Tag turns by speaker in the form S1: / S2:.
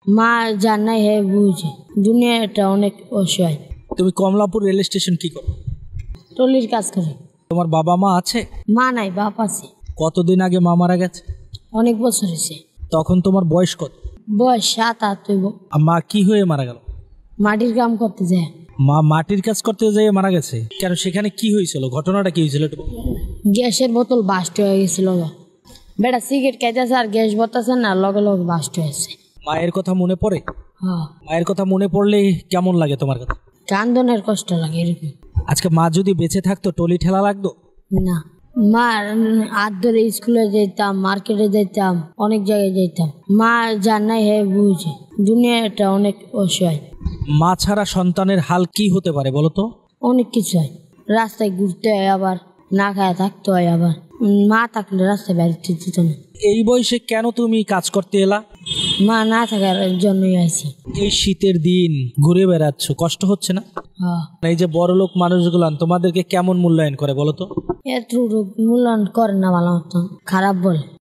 S1: মা জানাই হে বুঝে দুনিয়াটা অনেক অসহায়।
S2: তুমি কমলাপুর রেল স্টেশন কি করো?
S1: টলির কাজ করে।
S2: তোমার বাবা মা আছে?
S1: মা নাই, বাপ আছে।
S2: কতদিন আগে মা মারা গেছে?
S1: অনেক বছর হয়েছে।
S2: তখন তোমার বয়স কত?
S1: বয়স 7-8 হইব।
S2: আর মা কি হয়ে মারা গেল?
S1: মাটির কাম করতে যায়।
S2: মা মাটির কাজ করতে যেয়ে মারা গেছে কেন? সেখানে কি হয়েছিল? ঘটনাটা কি হয়েছিল একটু বলো।
S1: গ্যাসের বোতল বাস্ট হয়ে গেছিল। বেটা সিগারেট খাইতেছে আর গ্যাস বলতেছে না, লগে লগে বাস্ট হয়েছে।
S2: মায়ের কথা মনে পড়ে?
S1: হ্যাঁ,
S2: মায়ের কথা মনে পড়লে কেমন লাগে তোমার কাছে?
S1: কান্দনের কষ্ট লাগে এরকম।
S2: আজকে মা যদি বেঁচে থাকতো টলি ঠেলা লাগতো?
S1: না, মার হাত ধরে স্কুলে যেতাম, মার্কেটে যেতাম, অনেক জায়গায় যেতাম। মা জানাই হে বুঝে দুনিয়াটা অনেক অসহায়।
S2: মা ছাড়া সন্তানের হাল কি হতে পারে বলো তো?
S1: অনেক কিছু হয়। রাস্তায় ঘুরতে হয়, আবার না খায় থাকতে হয়। আবার মা থাকলে রাস্তায় বেরোতে দিত না।
S2: এই বয়সে কেন তুমি কাজ করতে এলা?
S1: মা না থাকার জন্যই আইছি।
S2: এই শীতের দিন ঘুরে বেড়াচ্ছ, কষ্ট হচ্ছে না?
S1: হ্যাঁ,
S2: এই যে বড় লোক মানুষগুলান তোমাদেরকে কেমন মূল্যায়ন করে বলো তো?
S1: এত মূল্যায়ন করে না, ভালো মতো খারাপ বলে।